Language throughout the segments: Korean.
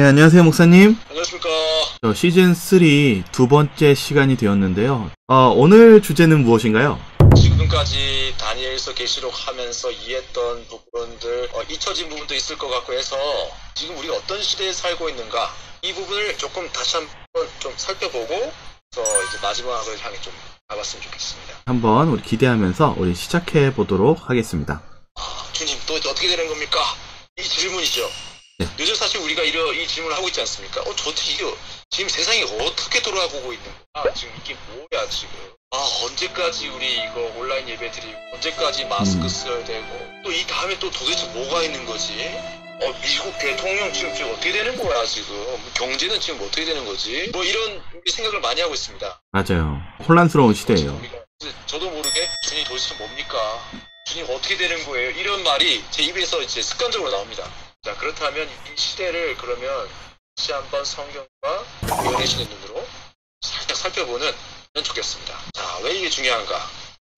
네, 안녕하세요, 목사님. 안녕하십니까. 시즌3 두 번째 시간이 되었는데요. 오늘 주제는 무엇인가요? 지금까지 다니엘서 계시록 하면서 이해했던 부분들, 잊혀진 부분도 있을 것 같고 해서 지금 우리가 어떤 시대에 살고 있는가, 이 부분을 조금 다시 한번 좀 살펴보고 그래서 이제 마지막을 향해 좀 가봤으면 좋겠습니다. 한번 우리 기대하면서 우리 시작해 보도록 하겠습니다. 주님, 또 어떻게 되는 겁니까? 이 질문이죠. 네. 요즘 사실 우리가 이 질문을 하고 있지 않습니까? 지금 세상이 어떻게 돌아가고 있는 거야? 지금 이게 뭐야, 지금? 언제까지 우리 이거 온라인 예배 드리고, 언제까지 마스크 써야 되고, 또 이 다음에 또 도대체 뭐가 있는 거지? 미국 대통령 지금 어떻게 되는 거야, 지금? 경제는 지금 어떻게 되는 거지? 뭐 이런 생각을 많이 하고 있습니다. 맞아요. 혼란스러운 시대예요. 저도 모르게 주님 도대체 뭡니까? 주님 어떻게 되는 거예요? 이런 말이 제 입에서 이제 습관적으로 나옵니다. 자, 그렇다면 이 시대를 그러면 다시 한번 성경과 예언의 눈으로 살짝 살펴보는 좋겠습니다. 자, 왜 이게 중요한가?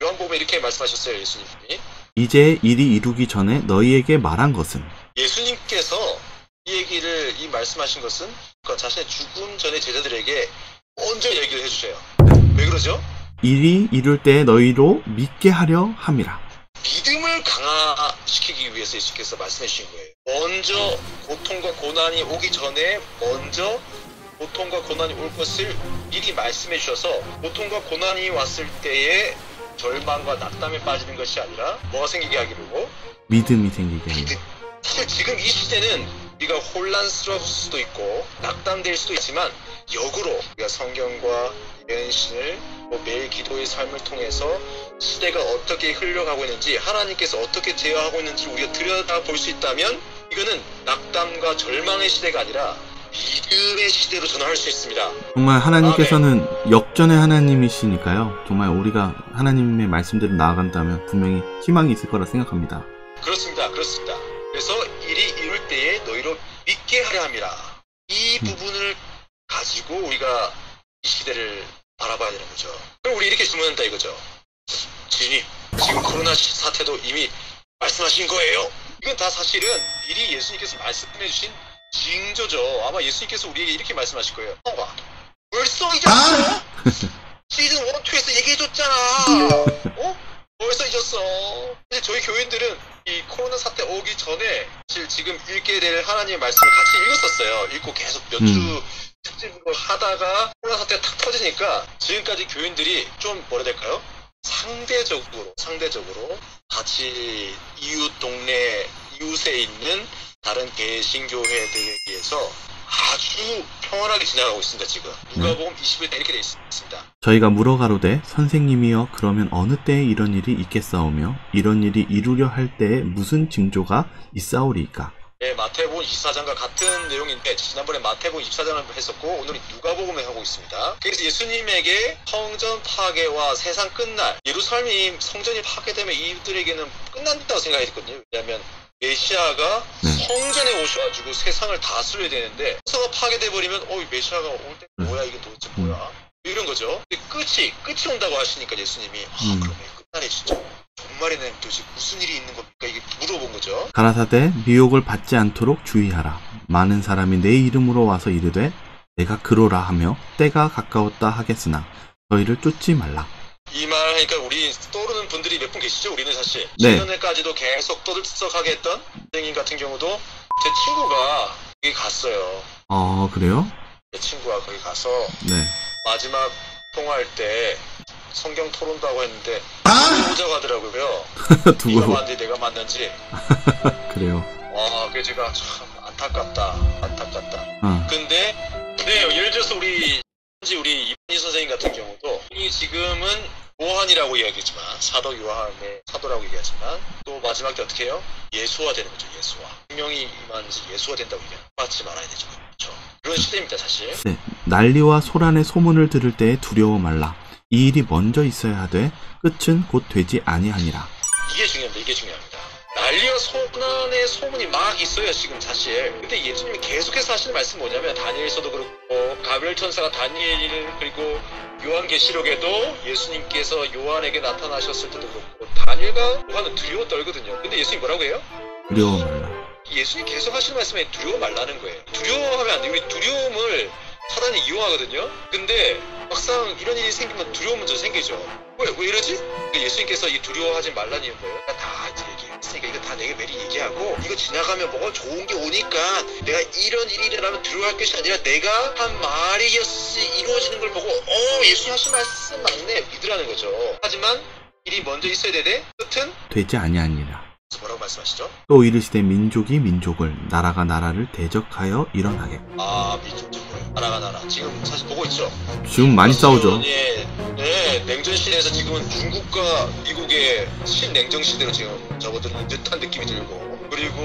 요한복음에 이렇게 말씀하셨어요, 예수님이. 이제 일이 이루기 전에 너희에게 말한 것은? 예수님께서 이 말씀하신 것은 자신의 죽음 전에 제자들에게 먼저 얘기를 해주세요. 왜 그러죠? 일이 이룰 때 너희로 믿게 하려 함이라. 믿음을 강화시키기 위해서 예수님께서 말씀해 주신 거예요. 먼저 고통과 고난이 오기 전에 먼저 고통과 고난이 올 것을 미리 말씀해 주셔서 고통과 고난이 왔을 때에 절망과 낙담에 빠지는 것이 아니라 뭐가 생기게 하기로? 믿음이 생기게 하려. 사실 지금 이 시대는 우리가 혼란스러울 수도 있고 낙담될 수도 있지만 역으로 우리가 성경과 예언신을 매일 기도의 삶을 통해서 시대가 어떻게 흘러가고 있는지 하나님께서 어떻게 제어하고 있는지 우리가 들여다볼 수 있다면 이거는 낙담과 절망의 시대가 아니라 믿음의 시대로 전환할 수 있습니다. 정말 하나님께서는 역전의 하나님이시니까요. 정말 우리가 하나님의 말씀대로 나아간다면 분명히 희망이 있을 거라 생각합니다. 그렇습니다. 그래서 일이 이룰 때에 너희로 믿게 하려 함이라. 이 부분을 가지고 우리가 이 시대를 바라봐야 되는 거죠. 그럼 우리 이렇게 질문한다 이거죠. 주님, 지금 코로나 사태도 이미 말씀하신 거예요? 이건 다 사실은 미리 예수님께서 말씀해 주신 징조죠. 아마 예수님께서 우리에게 이렇게 말씀하실 거예요. 벌써 잊었어? 시즌 1, 2에서 얘기해줬잖아. 벌써 잊었어. 사실 저희 교인들은 이 코로나 사태 오기 전에 사실 지금 읽게 될 하나님의 말씀을 같이 읽었었어요. 읽고 계속 몇 주 특집으로 하다가 코로나 사태가 탁 터지니까 지금까지 교인들이 좀 뭐라 해야 될까요? 상대적으로 같이 이웃에 있는 다른 개신교회들에 비해서 아주 평온하게 지나가고 있습니다. 지금 누가복음 21장 이렇게 되어 있습니다. 저희가 물어가로되 선생님이여 그러면 어느 때에 이런 일이 있겠사오며 이런 일이 이루려 할 때에 무슨 징조가 있사오리이까? 네, 마태복음 24장과 같은 내용인데 지난번에 마태복음 24장을 했었고 오늘은 누가복음에 하고 있습니다. 그래서 예수님에게 성전 파괴와 세상 끝날 예루살렘 성전이 파괴되면 이들에게는 끝난다고 생각했거든요. 왜냐하면 메시아가 성전에 오셔가지고 세상을 다스려야 되는데 성서가 파괴돼 버리면 메시아가 올 때 뭐야 이게 도대체 뭐야 이런 거죠. 근데 끝이 온다고 하시니까 예수님이 그러면 끝날에 진짜 종말에는 도대체 무슨 일이 있는 겁니까? 이게 물어본 거죠. 가라사대 미혹을 받지 않도록 주의하라. 많은 사람이 내 이름으로 와서 이르되 내가 그로라 하며 때가 가까웠다 하겠으나 너희를 쫓지 말라. 이 말 하니까 우리 떠오르는 분들이 몇 분 계시죠? 우리는 사실 최근에까지도 계속 떠들썩하게 했던 선생님 같은 경우도 제 친구가 거기 갔어요. 그래요? 제 친구가 거기 가서 마지막 통화할 때 성경 토론도 하고 했는데 오자고 하더라고요. 네가 맞는지 내가 맞는지. 그래요. 그게 제가 참 안타깝다. 근데 예를 들어서 우리 이분희 선생님 같은 경우도 이 지금은 요한이라고 이야기하지만 사도라고 얘기하지만 또 마지막 때 어떻게 해요? 예수화되는 거죠. 예수화. 생명이 임하는지 예수화된다고 얘기하는 맞지 말아야 되죠. 그렇죠. 그런 시대입니다 사실. 난리와 소란의 소문을 들을 때에 두려워 말라. 이 일이 먼저 있어야 하되 끝은 곧 되지 아니하니라. 이게 중요합니다. 난리와 소란의 소문이 막 있어요 지금 사실. 근데 예수님이 계속해서 하시는 말씀 뭐냐면 다니엘서도 그렇고 가브리엘 천사가 다니엘 그리고 요한계시록에도 예수님께서 요한에게 나타나셨을 때도 그렇고 다니엘과 요한은 두려워 떨거든요. 근데 예수님 뭐라고 해요? 두려워 말라. 예수님 계속 하시는 말씀에 두려워 말라는 거예요. 두려워하면 안 우리 두려움을 사단이 이용하거든요. 근데 막상 이런 일이 생기면 두려움 먼저 생기죠. 왜 이러지? 예수님께서 이 두려워하지 말라는 이유는 뭐예요? 다 이제 얘기했으니까 이거 다 내가 미리 얘기하고 이거 지나가면 뭐가 좋은 게 오니까 내가 이런 일이 일어나면 두려워할 것이 아니라 내가 한 말이 이루어지는 걸 보고 예수님 하신 말씀 맞네 믿으라는 거죠. 하지만 일이 먼저 있어야 되되 끝은 되지 아니하니라. 뭐라고 말씀하시죠? 또 이르시되 민족이 민족을 나라가 나라를 대적하여 일어나게. 민족적으로 나라가 나라 지금 사실 보고 있죠. 지금 많이 싸우죠. 네, 냉전 시대에서 지금은 중국과 미국의 신냉정 시대로 지금 접어드는 듯한 느낌이 들고, 그리고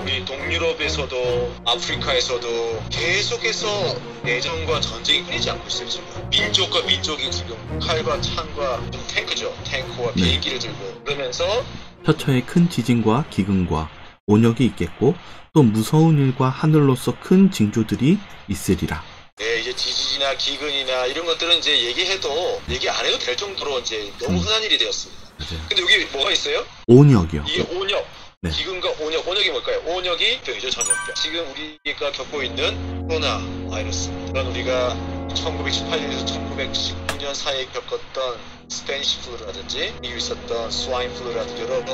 우리 동유럽에서도 아프리카에서도 계속해서 내전과 전쟁이 끊이지 않고 있어요. 지금 민족과 민족이 지금 칼과 창과 좀 탱크죠. 탱크와 비행기를 들고 그러면서 처처에 큰 지진과 기근과 온역이 있겠고 또 무서운 일과 하늘로서 큰 징조들이 있으리라. 네, 이제 지진이나 기근이나 이런 것들은 이제 얘기해도 얘기 안 해도 될 정도로 이제 너무 흔한 일이 되었습니다. 맞아요. 근데 여기 뭐가 있어요? 온역이요. 이게 온역. 네. 기근과 온역. 온역이 뭘까요? 온역이 병이죠, 전염병. 지금 우리가 겪고 있는 코로나 바이러스. 그런 우리가 1918년에서 1919년 사이에 겪었던 스페니시 플루라든지 미국에 있었던 스와인 플루라든지 여러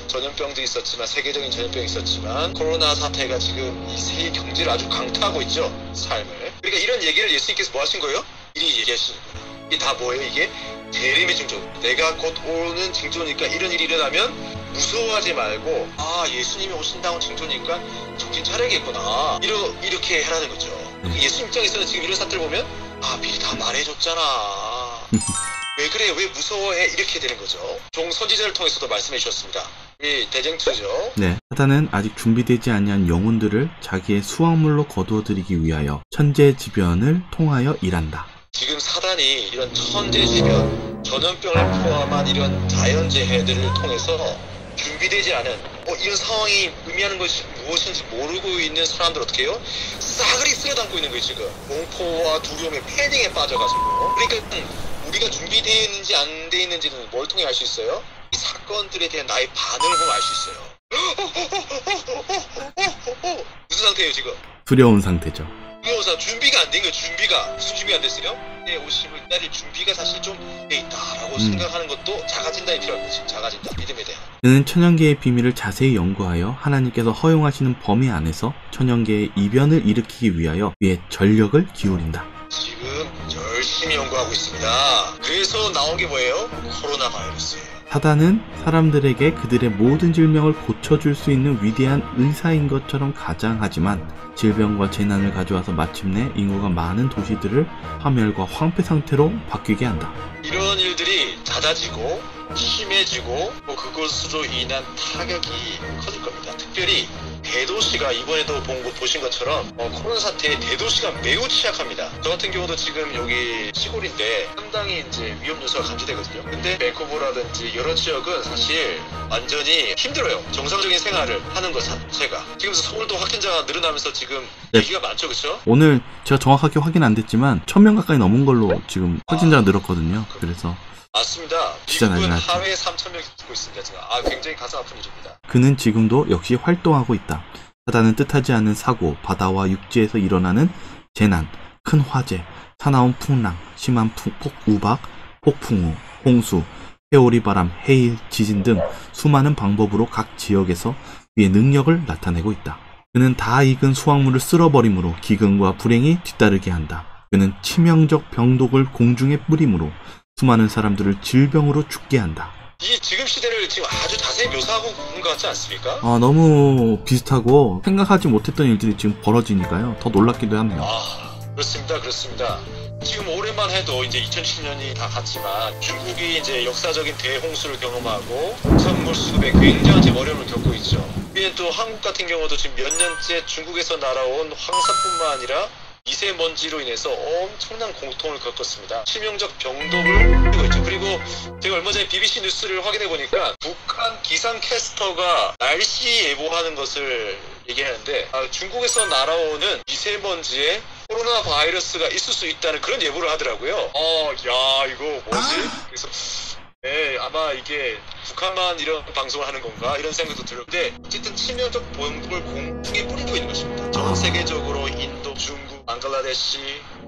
전염병도 있었지만 세계적인 전염병이 있었지만 코로나 사태가 지금 이 세계 경제를 아주 강타하고 있죠. 삶을. 그러니까 이런 얘기를 예수님께서 뭐 하신 거예요? 미리 얘기하시는 거예요. 이게 다 뭐예요? 이게 재림의 징조. 내가 곧 오는 징조니까 이런 일이 일어나면 무서워하지 말고 예수님이 오신다는 징조니까 정신 차려야겠구나. 이렇게 하라는 거죠. 예수님 입장에서는 지금 이런 사태를 보면 미리 다 말해줬잖아. 왜 그래? 왜 무서워해? 이렇게 되는 거죠. 종 선지자를 통해서도 말씀해 주셨습니다. 이 대쟁투죠. 네, 사단은 아직 준비되지 아니한 영혼들을 자기의 수확물로 거두어들이기 위하여 천재지변을 통하여 일한다. 지금 사단이 이런 천재지변, 전염병을 포함한 이런 자연재해들을 통해서 준비되지 않은 이런 상황이 의미하는 것이 무엇인지 모르고 있는 사람들 어떻게 해요? 싸그리 쓸어담고 있는 거예요. 지금 공포와 두려움에 패닉에 빠져가지고. 그러니까 우리가 준비되어 있는지 안 되어 있는지는 뭘 통해 알 수 있어요? 이 사건들에 대한 나의 반응을 보면 알 수 있어요. 무슨 상태예요 지금? 두려운 상태죠. 두려워서 준비가 안 된 거예요. 준비가 무슨 준비가 안 됐어요? 내 오심을 기다릴 준비가 사실 좀 돼 있다라고 생각하는 것도 작아진다는 필요합니다. 지금 작아진다. 믿음에 대한. 그는 천연계의 비밀을 자세히 연구하여 하나님께서 허용하시는 범위 안에서 천연계의 이변을 일으키기 위하여 위에 전력을 기울인다. 지금 열심히 연구하고 있습니다. 그래서 나온 게 뭐예요? 코로나 바이러스예요. 사단은 사람들에게 그들의 모든 질병을 고쳐줄 수 있는 위대한 의사인 것처럼 가장하지만 질병과 재난을 가져와서 마침내 인구가 많은 도시들을 파멸과 황폐 상태로 바뀌게 한다. 이런 일들이 잦아지고 심해지고 그것으로 인한 타격이 커질 겁니다. 특별히 대도시가 이번에도 보신 것처럼 코로나 사태에 대도시가 매우 취약합니다. 저 같은 경우도 지금 여기 시골인데 상당히 이제 위험 요소가 감지되거든요. 근데 밴쿠버라든지 여러 지역은 사실 완전히 힘들어요. 정상적인 생활을 하는 것 자체가. 지금 서울도 확진자가 늘어나면서 지금 얘기가 많죠, 그렇죠? 오늘 제가 정확하게 확인 안 됐지만 1000명 가까이 넘은 걸로 지금 확진자가 늘었거든요. 그래서 맞습니다. 미국은 하루에 3,000명 듣고 있습니다. 지금. 굉장히 가슴 아픈 일입니다. 그는 지금도 역시 활동하고 있다. 사단은 뜻하지 않은 사고, 바다와 육지에서 일어나는 재난, 큰 화재, 사나운 풍랑, 심한 우박, 폭풍우, 홍수, 회오리 바람, 해일, 지진 등 수많은 방법으로 각 지역에서 그의 능력을 나타내고 있다. 그는 다 익은 수확물을 쓸어버림으로 기근과 불행이 뒤따르게 한다. 그는 치명적 병독을 공중에 뿌림으로 수많은 사람들을 질병으로 죽게 한다. 이 지금 시대를 지금 아주 자세히 묘사하고 있는 것 같지 않습니까? 너무 비슷하고 생각하지 못했던 일들이 지금 벌어지니까요. 더 놀랍기도 하네요. 그렇습니다. 지금 올해만 해도 이제 2010년이 다 갔지만 중국이 이제 역사적인 대홍수를 경험하고 농산물 수급에 굉장한 지금 어려움을 겪고 있죠. 이게 또 한국 같은 경우도 지금 몇 년째 중국에서 날아온 황사뿐만 아니라 미세먼지로 인해서 엄청난 공통을 겪었습니다. 치명적 병독을 하고 있죠. 그리고 제가 얼마 전에 BBC 뉴스를 확인해 보니까 북한 기상캐스터가 날씨 예보하는 것을 얘기하는데 중국에서 날아오는 미세먼지에 코로나 바이러스가 있을 수 있다는 그런 예보를 하더라고요. 이거 뭐지? 그래서 아마 이게 북한만 이런 방송을 하는 건가 이런 생각도 들었는데 어쨌든 치명적 병독을 공중에 뿌리고 있는 것입니다. 전 세계적으로 인도, 중국, 방글라데시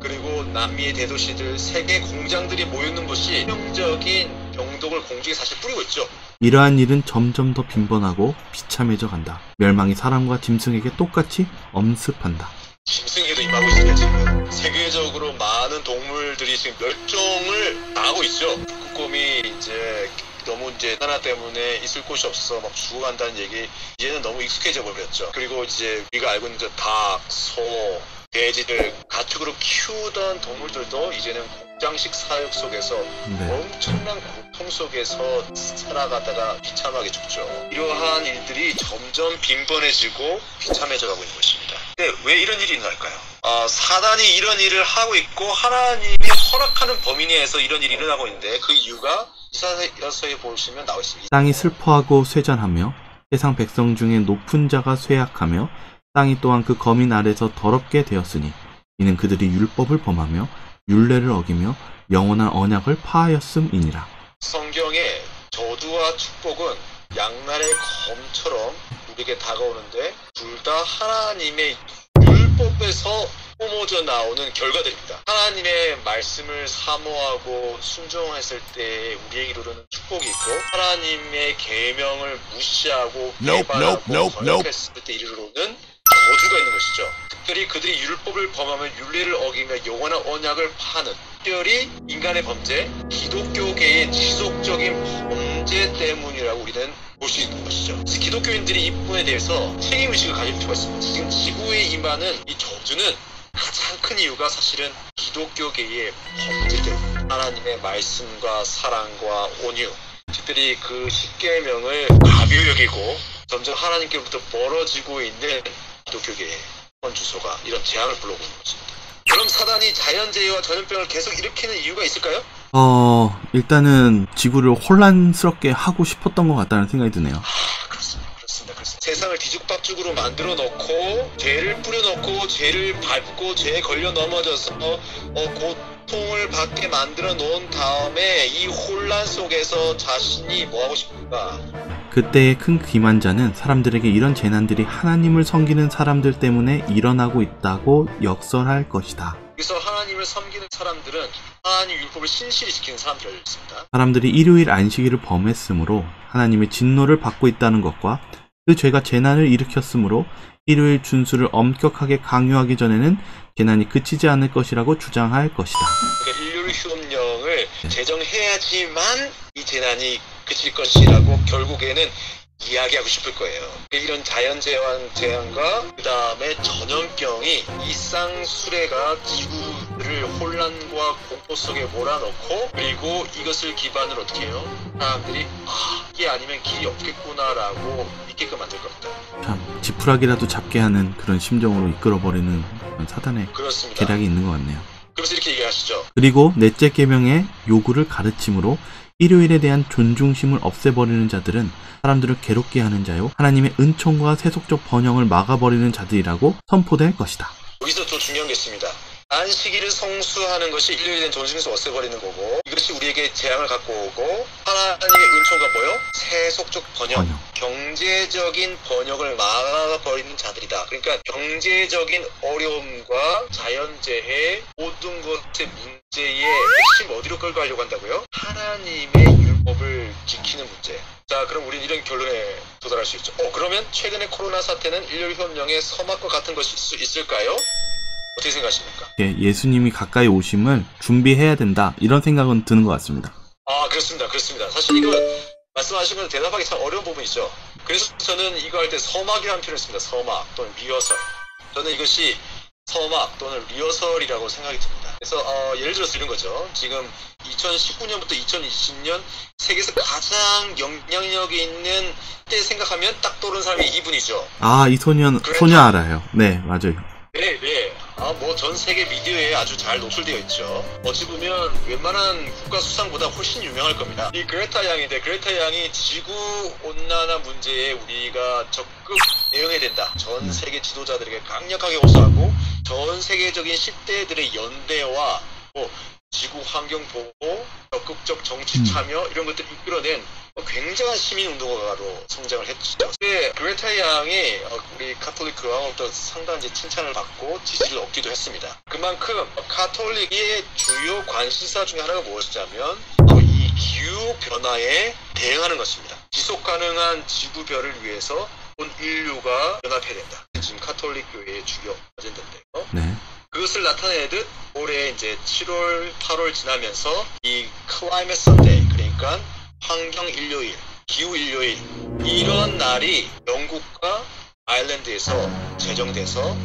그리고 남미의 대도시들 세계 공장들이 모여있는 곳이 치명적인 병독을 공중에 사실 뿌리고 있죠. 이러한 일은 점점 더 빈번하고 비참해져 간다. 멸망이 사람과 짐승에게 똑같이 엄습한다. 짐승에도 임하고 있습니다. 지금 세계적으로 많은 동물들이 지금 멸종을 당하고 있죠. 북극곰이 이제 너무 이제 하나 때문에 있을 곳이 없어서 막 죽어간다는 얘기 이제는 너무 익숙해져 버렸죠. 그리고 이제 우리가 알고 있는 닭, 소, 돼지들 가축으로 키우던 동물들도 이제는 공장식 사육 속에서 엄청난 고통 속에서 살아가다가 비참하게 죽죠. 이러한 일들이 점점 빈번해지고 비참해져 가고 있는 것입니다. 근데 왜 이런 일이 일어날까요? 사단이 이런 일을 하고 있고 하나님이 허락하는 범위 내에서 이런 일이 일어나고 있는데 그 이유가 이사야서에 보시면 나와 있습니다. 땅이 슬퍼하고 쇠잔하며 세상 백성 중에 높은 자가 쇠약하며 땅이 또한 그 거민 아래서 더럽게 되었으니 이는 그들이 율법을 범하며 율례를 어기며 영원한 언약을 파하였음이니라. 성경의 저주와 축복은 양날의 검처럼 우리에게 다가오는데 둘 다 하나님의 율법에서 뿜어져 나오는 결과들입니다. 하나님의 말씀을 사모하고 순종했을 때 우리에게 이르는 축복이 있고 하나님의 계명을 무시하고 배반하고 거역했을 때 이르러는 저주가 있는 것이죠. 특별히 그들이 율법을 범하며 율례를 어기며 영원한 언약을 파는 특별히 인간의 범죄, 기독교계의 지속적인 범죄 때문이라고 우리는 볼 수 있는 것이죠. 기독교인들이 이 부분에 대해서 책임의식을 가질 필요가 있습니다. 지금 지구에 임하는 이 저주는 가장 큰 이유가 사실은 기독교계의 범죄 때문입니다. 하나님의 말씀과 사랑과 온유, 특별히 그 십계명을 가벼이 여기고 점점 하나님께로부터 멀어지고 있는 기독교계의 주소가 이런 재앙을 불러오고 있는 것입니다. 그럼 사단이 자연재해와 전염병을 계속 일으키는 이유가 있을까요? 일단은 지구를 혼란스럽게 하고 싶었던 것 같다는 생각이 드네요. 그렇습니다. 세상을 뒤죽박죽으로 만들어 놓고 죄를 뿌려놓고 죄를 밟고 죄에 걸려 넘어져서 고통을 받게 만들어 놓은 다음에 이 혼란 속에서 자신이 뭐하고 싶은가? 그때의 큰 기만자는 사람들에게 이런 재난들이 하나님을 섬기는 사람들 때문에 일어나고 있다고 역설할 것이다. 그래서 하나님을 섬기는 사람들은 하나님 율법을 신실히 지키는 사람들이었습니다. 사람들이 일요일 안식일을 범했으므로 하나님의 진노를 받고 있다는 것과 그 죄가 재난을 일으켰으므로 일요일 준수를 엄격하게 강요하기 전에는 재난이 그치지 않을 것이라고 주장할 것이다. 그러니까 일요일 휴업령을 제정해야지만 이 재난이 그칠 것이라고 결국에는 이야기하고 싶을 거예요. 이런 자연재난과 그 다음에 전염병이 일상수레가 지구를 혼란과 공포 속에 몰아넣고 그리고 이것을 기반으로 어떻게 해요? 사람들이 이게 아니면 길이 없겠구나라고 믿게끔 만들 겁니다. 참 지푸라기라도 잡게 하는 그런 심정으로 이끌어버리는 사단의 그렇습니다. 계략이 있는 것 같네요. 그래서 이렇게 얘기하시죠. 그리고 넷째 계명의 요구를 가르침으로 일요일에 대한 존중심을 없애버리는 자들은 사람들을 괴롭게 하는 자요 하나님의 은총과 세속적 번영을 막아버리는 자들이라고 선포될 것이다. 여기서 또 중요한 게 있습니다. 안식일을 성수하는 것이 일요일에 대한 존중심을 없애버리는 거고 이것이 우리에게 재앙을 갖고 오고 하나님의 은총과 뭐요? 세속적 번영. 경제적인 번영을 막아버리는 자들이다. 그러니까 경제적인 어려움과 자연재해 모든 것의 문제의 핵심 어디로 끌고 가려고 한다고요? 하나님의 율법을 지키는 문제. 자, 그럼 우리는 이런 결론에 도달할 수 있죠. 그러면 최근의 코로나 사태는 일요일 협령의 서막과 같은 것일 수 있을까요? 어떻게 생각하십니까? 예수님이 가까이 오심을 준비해야 된다 이런 생각은 드는 것 같습니다. 그렇습니다. 사실 이거 말씀하신 건 대답하기 참 어려운 부분이죠. 그래서 저는 이거 할 때 서막이라는 표현을 씁니다. 서막 또는 리허설. 저는 이것이 서막 또는 리허설이라고 생각이 듭니다. 그래서 예를 들어서 이런 거죠. 지금 2019년부터 2020년 세계에서 가장 영향력이 있는 때 생각하면 딱 떠오르는 사람이 이분이죠. 이 소녀 알아요. 네, 맞아요. 네. 전 세계 미디어에 아주 잘 노출되어 있죠. 어찌 보면 웬만한 국가 수상보다 훨씬 유명할 겁니다. 이 그레타 양인데 그레타 양이 지구 온난화 문제에 우리가 적극 대응해야 된다. 전 세계 지도자들에게 강력하게 호소하고 전 세계적인 10대들의 연대와 지구 환경 보호, 적극적 정치 참여 이런 것들을 이끌어낸 굉장한 시민운동가로 성장을 했죠. 근데 그레타 양이 우리 카톨릭 교황으로부터 상당한 칭찬을 받고 지지를 얻기도 했습니다. 그만큼 카톨릭의 주요 관심사 중에 하나가 무엇이냐면 이 기후변화에 대응하는 것입니다. 지속가능한 지구별을 위해서 온 인류가 연합해야 된다. 지금 카톨릭 교회의 주요 아젠다인데요. 네. 그것을 나타내듯 올해 이제 7월, 8월 지나면서 이 클라이밋 선데이, 그러니까 환경 일요일, 기후 일요일, 이런 날이 영국과 아일랜드에서 제정돼서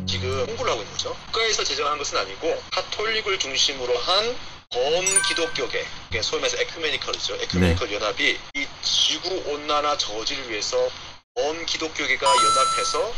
지금 홍보를 하고 있는 거죠. 국가에서 제정한 것은 아니고 카톨릭을 중심으로 한 범기독교계, 소위 말해서 에큐메니컬이죠. 에큐메니컬 연합이 이 지구 온난화 저지를 위해서 범기독교계가 연합해서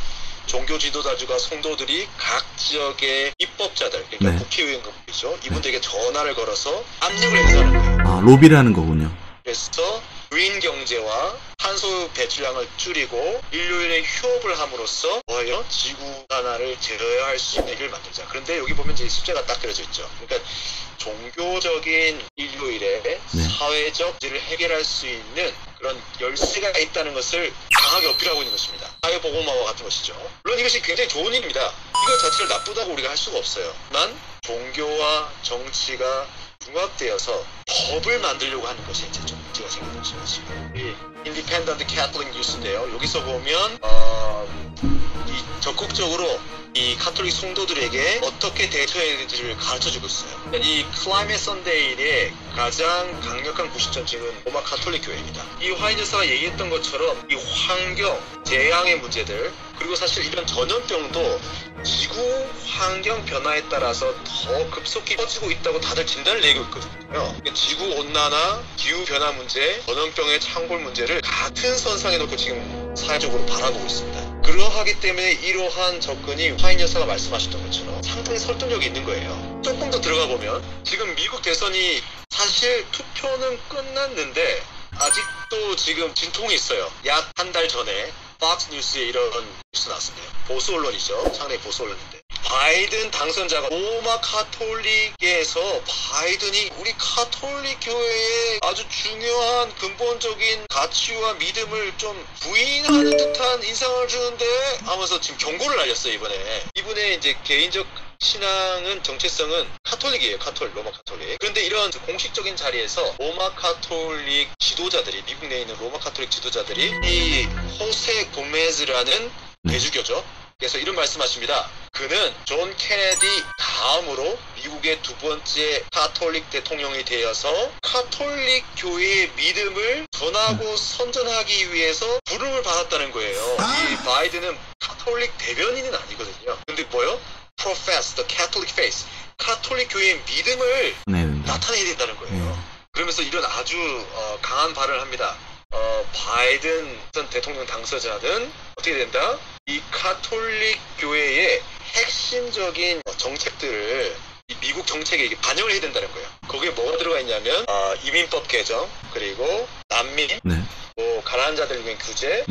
종교 지도자들과 성도들이 각 지역의 입법자들, 그러니까 국회의원들이죠. 이분들에게 전화를 걸어서 압력을 행사하는 거예요. 아, 로비를 하는 거군요. 그래서 그린 경제와 탄소 배출량을 줄이고 인류인의 휴업을 함으로써 지구 온난화를 제어할 수 있는 일을 만들자. 그런데 여기 보면 이제 숫자가 딱 그려져 있죠. 그러니까 종교적인 일요일에 사회적 문제를 해결할 수 있는 그런 열쇠가 있다는 것을 강하게 어필하고 있는 것입니다. 사회보고마와 같은 것이죠. 물론 이것이 굉장히 좋은 일입니다. 이것 자체를 나쁘다고 우리가 할 수가 없어요. 단 종교와 정치가 융합되어서 법을 만들려고 하는 것이 이제 좀 문제가 생기는 것입니다. 이 인디펜던트 캐톨릭 뉴스인데요. 여기서 보면 적극적으로 이 카톨릭 성도들에게 어떻게 대처해야 되는지를 가르쳐주고 있어요. 이 클라이밋 선데이의 가장 강력한 구심점은 로마 카톨릭 교회입니다. 이 화인 여사가 얘기했던 것처럼 이 환경, 재앙의 문제들, 그리고 사실 이런 전염병도 지구 환경 변화에 따라서 더 급속히 퍼지고 있다고 다들 진단을 내고 있거든요. 지구 온난화, 기후 변화 문제, 전염병의 창궐 문제를 같은 선상에 놓고 지금 사회적으로 바라보고 있습니다. 그러하기 때문에 이러한 접근이 화인 여사가 말씀하셨던 것처럼 상당히 설득력이 있는 거예요. 조금 더 들어가 보면 지금 미국 대선이 사실 투표는 끝났는데 아직도 지금 진통이 있어요. 약 한 달 전에 팍스 뉴스에 이런 뉴스 나왔습니다. 보수 언론이죠. 상당히 보수 언론인데 바이든 당선자가 로마 카톨릭에서 바이든이 우리 카톨릭 교회의 아주 중요한 근본적인 가치와 믿음을 좀 부인하는 듯한 인상을 주는데 하면서 지금 경고를 날렸어요. 이분의 이제 개인적 신앙은, 정체성은 카톨릭이에요. 로마 카톨릭. 그런데 이런 공식적인 자리에서 로마 카톨릭 지도자들이, 미국 내에 있는 로마 카톨릭 지도자들이 이 호세 고메즈라는 대주교죠. 그래서 이런 말씀하십니다. 그는 존 케네디 다음으로 미국의 두 번째 카톨릭 대통령이 되어서 카톨릭 교회의 믿음을 전하고 선전하기 위해서 부름을 받았다는 거예요. 이 바이든은 카톨릭 대변인은 아니거든요. 근데 뭐요? Profess the Catholic faith. 카톨릭 교회의 믿음을 나타내야 된다는 거예요. 그러면서 이런 아주 강한 발언을 합니다. 바이든 전 대통령 당선자는 어떻게 된다? 이 카톨릭 교회의 핵심적인 정책들을 이 미국 정책에 반영을 해야 된다는 거예요. 거기에 뭐가 들어가 있냐면 이민법 개정, 그리고 난민, 가난한 자들 위한 규제,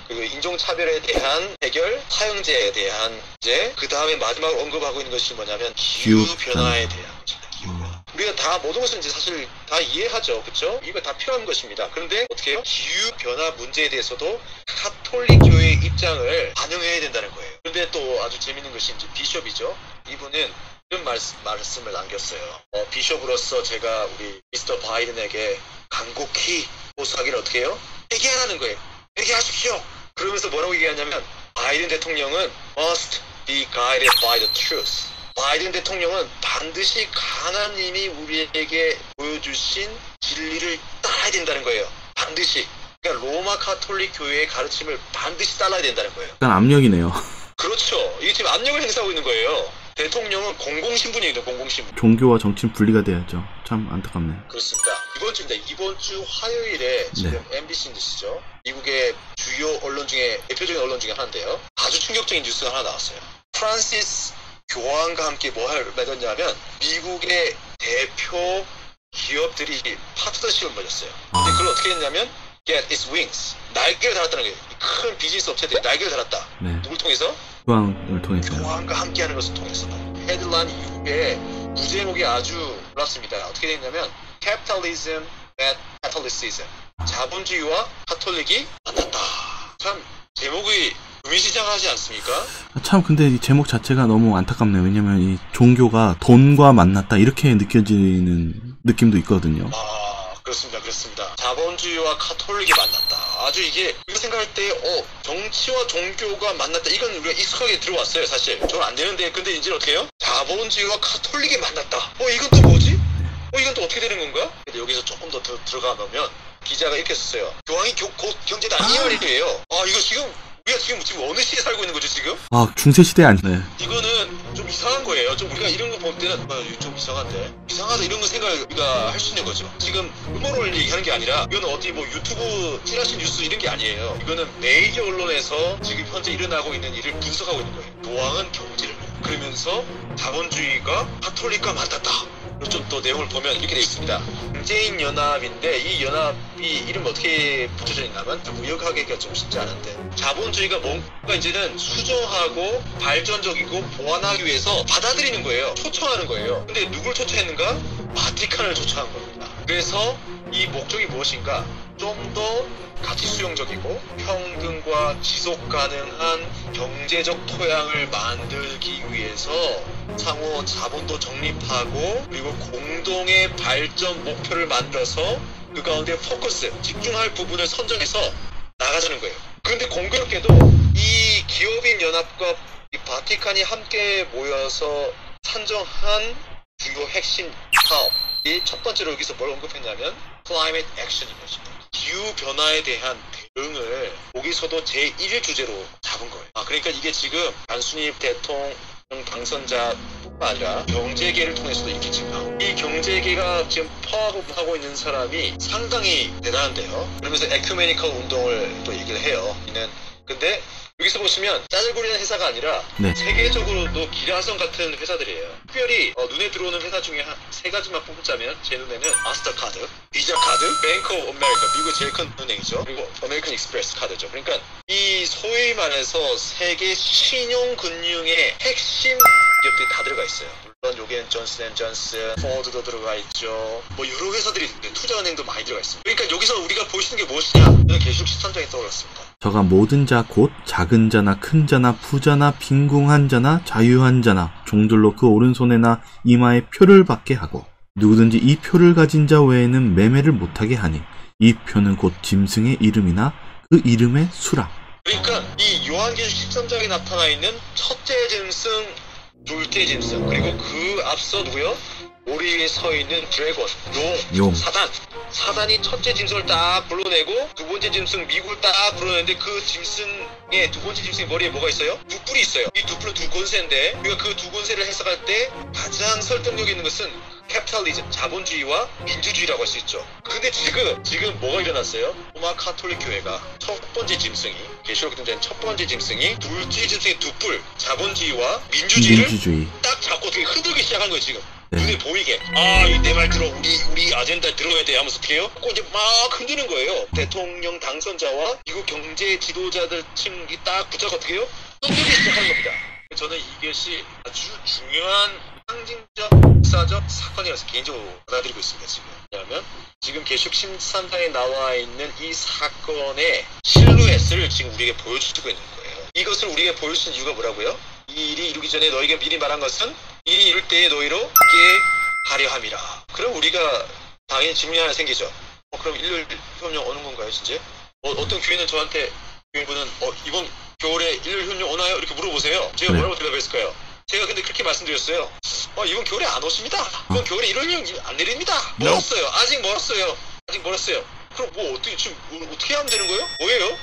그리고 인종차별에 대한 해결, 사형제에 대한 문제, 그 다음에 마지막으로 언급하고 있는 것이 뭐냐면 기후변화에 대한 것입니다. 기후변화. 우리가 다 모든 것은 이제 사실 다 이해하죠. 그렇죠? 이거 다 필요한 것입니다. 그런데 어떻게 해요? 기후변화 문제에 대해서도 카톨릭 교회의 입장을 반영해야 된다는 거예요. 그런데 또 아주 재밌는 것이 이제 비숍이죠. 이분은 이런 말씀을 남겼어요. 비숍으로서 제가 우리 미스터 바이든에게 간곡히 호소하기를 어떻게 해요? 회개하라는 거예요. 회개하십시오. 그러면서 뭐라고 얘기하냐면 바이든 대통령은 must be guided by the truth. 바이든 대통령은 반드시 하나님이 우리에게 보여주신 진리를 따라야 된다는 거예요. 반드시. 그러니까 로마 카톨릭 교회의 가르침을 반드시 따라야 된다는 거예요. 약간 압력이네요. 그렇죠. 이게 지금 압력을 행사하고 있는 거예요. 대통령은 공공신분이거든요. 공공신분. 종교와 정치는 분리가 돼야죠. 참 안타깝네요. 그렇습니다. 이번 주 화요일에 지금 MBC 뉴스죠. 미국의 주요 언론 중에 대표적인 언론 중에 하나인데요. 아주 충격적인 뉴스가 하나 나왔어요. 프란시스 교황과 함께 뭘 맺었냐면 미국의 대표 기업들이 파트너십을 맺었어요. 근데 그걸 어떻게 했냐면 get its wings. 날개를 달았다는 거예요. 큰 비즈니스 업체들이 날개를 달았다. 누굴 통해서? 교황을 통해서. 교황과 함께하는 것을 통해서. 헤드라인 이후에 부제목이 아주 놀랍습니다. 어떻게 됐냐면 Capitalism at Catholicism. 자본주의와 카톨릭이 만났다. 참 제목이 의미시장하지 않습니까? 참 근데 이 제목 자체가 너무 안타깝네요. 왜냐면 이 종교가 돈과 만났다 이렇게 느껴지는 느낌도 있거든요. 그렇습니다. 그렇습니다. 자본주의와 카톨릭이 만났다. 아주 이게 우리가 생각할 때 정치와 종교가 만났다. 이건 우리가 익숙하게 들어왔어요. 사실 저는 안 되는데 근데 이제 어떻게 해요? 자본주의와 카톨릭이 만났다. 이건 또 뭐지? 이건 또 어떻게 되는 건가? 근데 여기서 조금 더 들어가 보면 기자가 이렇게 썼어요. 교황이 곧 경제다 이 말이에요. 이거 우리가 지금 어느 시대에 살고 있는 거죠 지금? 중세시대 아니네. 이거는 좀 이상한 거예요. 좀 우리가 이런 거 볼 때는 좀 이상한데 이상하다 이런 거 생각을 우리가 할 수 있는 거죠. 지금 음모론을 얘기하는 게 아니라 이거는 어디 뭐 유튜브 찌라시 뉴스 이런 게 아니에요. 이거는 메이저 언론에서 지금 현재 일어나고 있는 일을 분석하고 있는 거예요. 교황은 경제를 그러면서 자본주의가 카톨릭과 만났다. 좀 더 내용을 보면 이렇게 되어 있습니다. 경제인 연합인데 이 연합이 이름 어떻게 붙여져 있냐면 무역하기가 좀 쉽지 않은데 자본주의가 뭔가 이제는 수정하고 발전적이고 보완하기 위해서 받아들이는 거예요. 초청하는 거예요. 근데 누굴 초청했는가? 바티칸을 초청한 겁니다. 그래서 이 목적이 무엇인가? 좀 더 가치 수용적이고 평등과 지속 가능한 경제적 토양을 만들기 위해서 상호 자본도 정립하고 그리고 공동의 발전 목표를 만들어서 그 가운데 포커스, 집중할 부분을 선정해서 나가자는 거예요. 그런데 공교롭게도 이 기업인 연합과 이 바티칸이 함께 모여서 산정한 주요 핵심 사업이 첫 번째로 여기서 뭘 언급했냐면 Climate Action인 것입니다. 기후변화에 대한 대응을 거기서도 제1 주제로 잡은 거예요. 그러니까 이게 지금 단순히 대통령 당선자뿐만 아니라 경제계를 통해서도 이렇게 지금 이 경제계가 지금 파업하고 있는 사람이 상당히 대단한데요. 그러면서 에큐메니컬 운동을 또 얘기를 해요. 근데 여기서 보시면 짜잘거리는 회사가 아니라 세계적으로도 기라성 같은 회사들이에요. 특별히 눈에 들어오는 회사 중에 세 가지만 뽑자면 제 눈에는 마스터카드, 비자카드, 뱅크 오브 아메리카, 미국의 제일 큰 은행이죠. 그리고 아메리칸 익스프레스 카드죠. 그러니까 이 소위 말해서 세계 신용금융의 핵심 기업들이 다 들어가 있어요. 물론 여기엔 존슨앤존슨, 포드도 들어가 있죠. 여러 회사들이 있는데 투자은행도 많이 들어가 있습니다. 그러니까 여기서 우리가 볼 수 있는 게 무엇이냐? 저는 계속 13장에 떠올랐습니다. 저가 모든 자 곧 작은 자나 큰 자나 부자나 빈궁한 자나 자유한 자나 종들로 그 오른손에나 이마에 표를 받게 하고 누구든지 이 표를 가진 자 외에는 매매를 못하게 하니 이 표는 곧 짐승의 이름이나 그 이름의 수라. 그러니까 이 요한계시록 13장에 나타나 있는 첫째 짐승, 둘째 짐승, 그리고 그 앞서 누구요? 오리 위에 서 있는 드래곤, 용, 사단이 첫째 짐승을 딱 불러내고 두 번째 짐승 미국을 딱 불러내는데 그 짐승의 두 번째 짐승의 머리에 뭐가 있어요? 두 뿔이 있어요. 이 두 뿔은 두 권세인데 우리가 그 두 권세를 해석할 때 가장 설득력 있는 것은 캐피탈리즘, 자본주의와 민주주의라고 할 수 있죠. 근데 지금 뭐가 일어났어요? 로마 카톨릭 교회가 첫 번째 짐승이, 계시록 등장한 첫 번째 짐승이 둘째 짐승의 두 뿔, 자본주의와 민주주의를 딱 잡고 어떻게 흔들기 시작한 거예요 지금. 눈에 보이게. 내 말 들어. 우리 아젠다 들어야 돼 하면서 어떻게 해요? 이제 막 흔드는 거예요. 대통령 당선자와 미국 경제 지도자들 층이 딱 붙잡고 어떻게 해요? 흔들기 시작하는 겁니다. 저는 이것이 아주 중요한 상징적, 역사적 사건이라서 개인적으로 받아들이고 있습니다. 왜냐하면 지금 계시록 13장에 나와 있는 이 사건의 실루엣을 지금 우리에게 보여주고 있는 거예요. 이것을 우리에게 보여주신 이유가 뭐라고요? 이 일이 이루기 전에 너에게 미리 말한 것은 일이 이룰 때에 너희로 있게 하려 함이라. 그럼 우리가 당연히 질문이 하나 생기죠. 그럼 일요일 협력 오는 건가요, 진짜? 어떤 교회는 저한테 교인분은 이번 겨울에 일요일 협력 오나요? 이렇게 물어보세요. 제가 뭐라고 대답했을까요? 제가 근데 그렇게 말씀드렸어요. 이번 겨울에 안 오십니다. 이번 겨울에 일요일 협력 안 내립니다. 멀었어요. 아직 멀었어요. 그럼 어떻게 하면 되는 거예요? 뭐예요?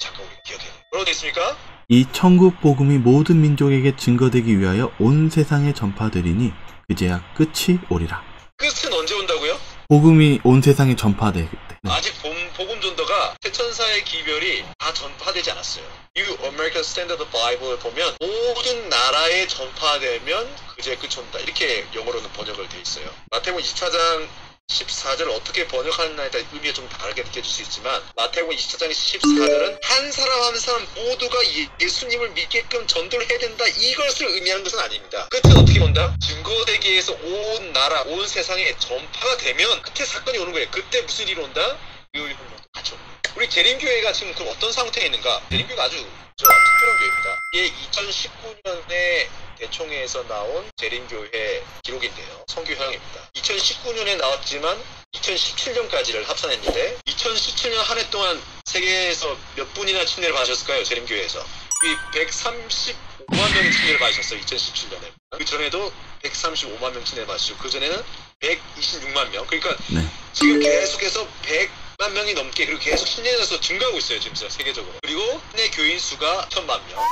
잠깐 우리 기억해. 뭐라고 되어 있습니까? 이 천국 복음이 모든 민족에게 증거되기 위하여 온 세상에 전파되리니 그제야 끝이 오리라. 끝은 언제 온다고요? 복음이 온 세상에 전파될 때. 아직 복음 전도가 태천사의 기별이 다 전파되지 않았어요. 이 American Standard Bible을 보면 모든 나라에 전파되면 그제 끝이 온다. 이렇게 영어로는 번역을 돼 있어요. 마태복음 24장 14절을 어떻게 번역하느냐에 따라 의미가 좀 다르게 느껴질 수 있지만 마태복음 24장 14절은 한 사람 모두가 예수님을 믿게끔 전도를 해야 된다 이것을 의미하는 것은 아닙니다. 끝은 어떻게 온다? 증거되기 위해서 온 나라, 온 세상에 전파가 되면 그때 사건이 오는 거예요. 그때 무슨 일이 온다? 일요일혁명도 같이 오는 거예요. 우리 재림교회가 지금 그럼 어떤 상태에 있는가? 재림교회가 아주 특별한 교회입니다. 이게 2019년에 대총회에서 나온 재림교회 기록인데요. 선교형입니다. 2019년에 나왔지만 2017년까지를 합산했는데 2017년 한 해 동안 세계에서 몇 분이나 침례를 받으셨을까요? 재림교회에서. 이 135만 명이 침례를 받으셨어요. 2017년에. 그 전에도 135만 명 침례를 받으시고 그 전에는 126만 명. 그러니까 네. 지금 계속해서 100만 명이 넘게 그리고 계속 신뢰해서 증가하고 있어요. 지금 세계적으로. 그리고 신뢰 교인 수가 1,000만 명.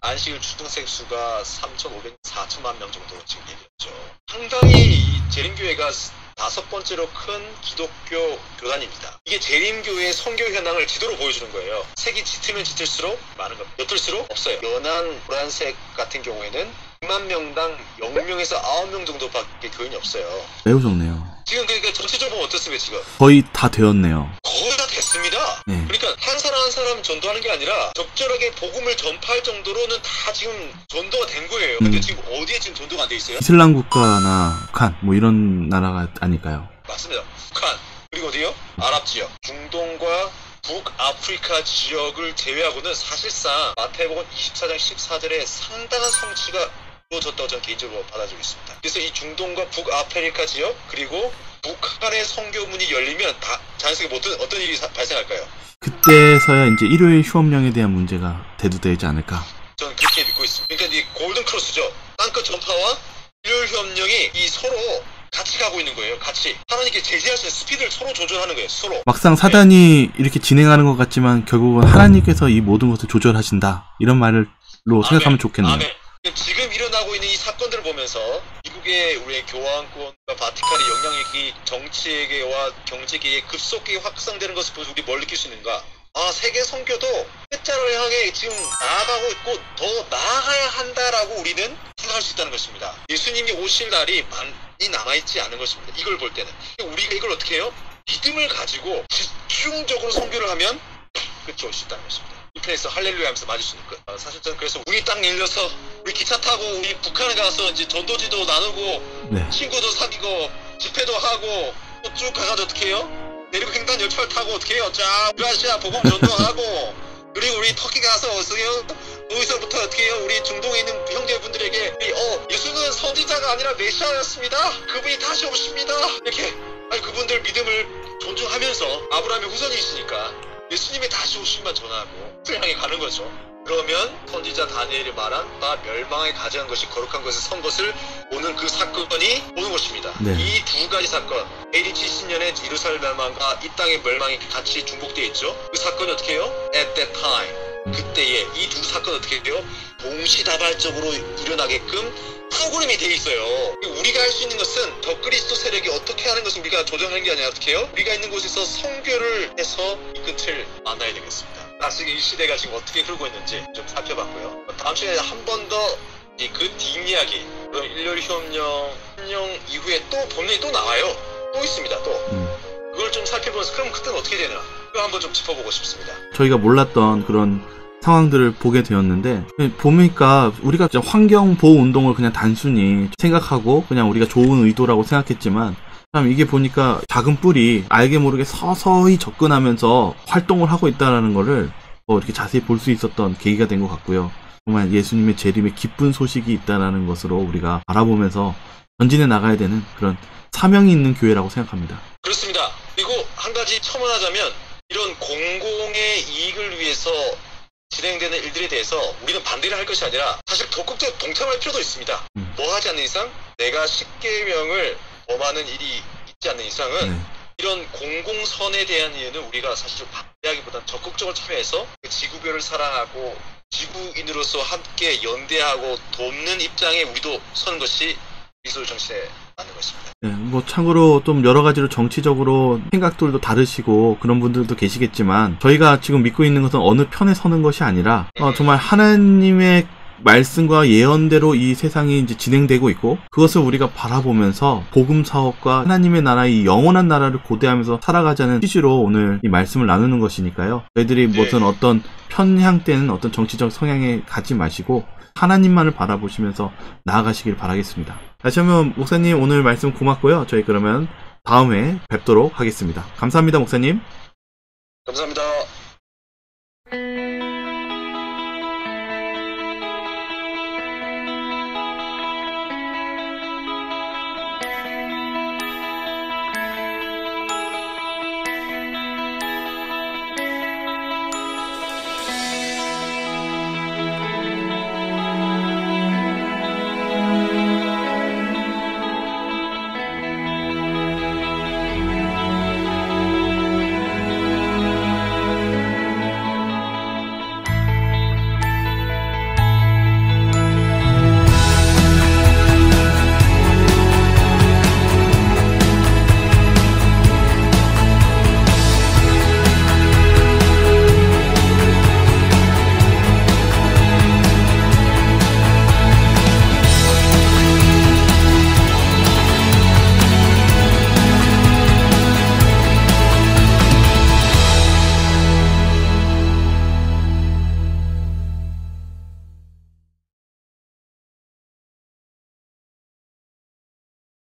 안식일 초등생 수가 3,500, 4천만 명 정도 지금 얘기했죠. 상당히 이 재림교회가 5번째로 큰 기독교 교단입니다. 이게 재림교회의 선교 현황을 지도로 보여주는 거예요. 색이 짙으면 짙을수록 많은 겁니다. 옅을수록 없어요. 연한 보라색 같은 경우에는 100만 명당 0명에서 9명 정도밖에 교인이 없어요. 매우 적네요. 지금 그러니까 전체적으로 보면 어떻습니까 지금? 거의 다 되었네요. 거의 다 됐습니다. 네. 그러니까 한 사람 한 사람 전도하는 게 아니라 적절하게 복음을 전파할 정도로는 다 지금 전도가 된 거예요. 근데 지금 어디에 지금 전도가 안 돼 있어요? 이슬람 국가나 북한 뭐 이런 나라가 아닐까요? 맞습니다. 북한 그리고 어디요? 아랍 지역, 중동과 북아프리카 지역을 제외하고는 사실상 마태복음 24장 14절에 상당한 성취가 이루어졌다고 저는 개인적으로 받아들이고 있습니다. 그래서 이 중동과 북아프리카 지역 그리고 북한의 선교문이 열리면 다 자연스럽게 어떤 일이 발생할까요? 그때서야 이제 일요일 휴업령에 대한 문제가 대두되지 않을까. 저는 그렇게 믿고 있습니다. 그러니까 이 골든 크로스죠. 땅끝 전파와 일요일 휴업령이 이 서로 같이 가고 있는 거예요. 같이 하나님께 제지하시는 스피드를 서로 조절하는 거예요. 서로. 막상 사단이 이렇게 진행하는 것 같지만 결국은 하나님께서 이 모든 것을 조절하신다. 이런 말로 생각하면 좋겠네요. 아멘. 지금 일어나고 있는 이 사건들을 보면서 미국의 우리의 교황권과 바티칸의 영향력이 정치계와 경제계에 급속히 확산되는 것을 보면서 우리 뭘 느낄 수 있는가? 아, 세계 선교도 끝자를 향해 지금 나아가고 있고 더 나아가야 한다라고 우리는 생각할 수 있다는 것입니다. 예수님이 오실 날이 많이 남아있지 않은 것입니다. 이걸 볼 때는. 우리가 이걸 어떻게 해요? 믿음을 가지고 집중적으로 선교를 하면 끝이 올 수 있다는 것입니다. 이 편에서 할렐루야 하면서 맞을 수 있는 것. 사실 저는 그래서 우리 땅 일려서 우리 기차 타고 우리 북한에 가서 이제 전도지도 나누고 네. 친구도 사귀고 집회도 하고 또 쭉 가가지고 어떻게 해요? 내륙 횡단 열차를 타고 어떻게 해요? 쫙 유아시아 복음 전도하고 그리고 우리 터키 가서 어서요? 거기서부터 어떻게 해요? 우리 중동에 있는 형제분들에게 예수는 선지자가 아니라 메시아였습니다. 그분이 다시 오십니다. 이렇게 그분들 믿음을 존중하면서 아브라함의 후손이시니까 예수님이 다시 오심만 전하고 향해 가는 거죠. 그러면 선지자 다니엘이 말한 나 멸망에 가져간 것이 거룩한 것을 선 것을 오는 그 사건이 오는 것입니다. 네. 이 두 가지 사건 AD 70년에 예루살렘 멸망과 이 땅의 멸망이 같이 중복되어 있죠. 그 사건이 어떻게 해요? At that time 그때에 이 두 사건 어떻게 돼요? 동시다발적으로 일어나게끔 프로그램이 돼 있어요. 우리가 할 수 있는 것은 더 그리스도 세력이 어떻게 하는 것을 우리가 조정하는 게 아니라 어떻게 해요? 우리가 있는 곳에서 선교를 해서 이 끝을 만나야 되겠습니다. 지금 이 시대가 지금 어떻게 흐르고 있는지 좀 살펴봤고요. 다음 시간에 한 번 더 그 뒷이야기, 그럼 일요일 휴업령 이후에 또 법령이 또 나와요. 또 있습니다. 또 그걸 좀 살펴보면서 그럼 그때는 어떻게 되나? 그거 한번 좀 짚어보고 싶습니다. 저희가 몰랐던 그런 상황들을 보게 되었는데 보니까 우리가 환경보호 운동을 그냥 단순히 생각하고 그냥 우리가 좋은 의도라고 생각했지만 참 이게 보니까 작은 뿔이 알게 모르게 서서히 접근하면서 활동을 하고 있다는 거를 이렇게 자세히 볼 수 있었던 계기가 된 것 같고요. 정말 예수님의 재림에 기쁜 소식이 있다는 것으로 우리가 바라보면서 전진해 나가야 되는 그런 사명이 있는 교회라고 생각합니다. 그렇습니다. 그리고 한 가지 첨언하자면 이런 공공의 이익을 위해서 진행되는 일들에 대해서 우리는 반대를 할 것이 아니라 사실 적극적으로 동참할 필요도 있습니다. 뭐 하지 않는 이상 내가 10계명을 범하는 일이 있지 않는 이상은 이런 공공선에 대한 이유는 우리가 사실 반대하기보다는 적극적으로 참여해서 그 지구별을 사랑하고 지구인으로서 함께 연대하고 돕는 입장에 우리도 서는 것이 그리스도 정신에 맞는 것입니다. 네, 뭐 참고로 좀 여러 가지로 정치적으로 생각들도 다르시고 그런 분들도 계시겠지만 저희가 지금 믿고 있는 것은 어느 편에 서는 것이 아니라 정말 하나님의 말씀과 예언대로 이 세상이 이제 진행되고 있고 그것을 우리가 바라보면서 복음 사업과 하나님의 나라의 영원한 나라를 고대하면서 살아가자는 취지로 오늘 이 말씀을 나누는 것이니까요. 저희들이 무슨 어떤 편향되는 어떤 정치적 성향에 가지 마시고 하나님만을 바라보시면서 나아가시길 바라겠습니다. 다시 한번 목사님 오늘 말씀 고맙고요. 저희 그러면 다음에 뵙도록 하겠습니다. 감사합니다, 목사님. 감사합니다.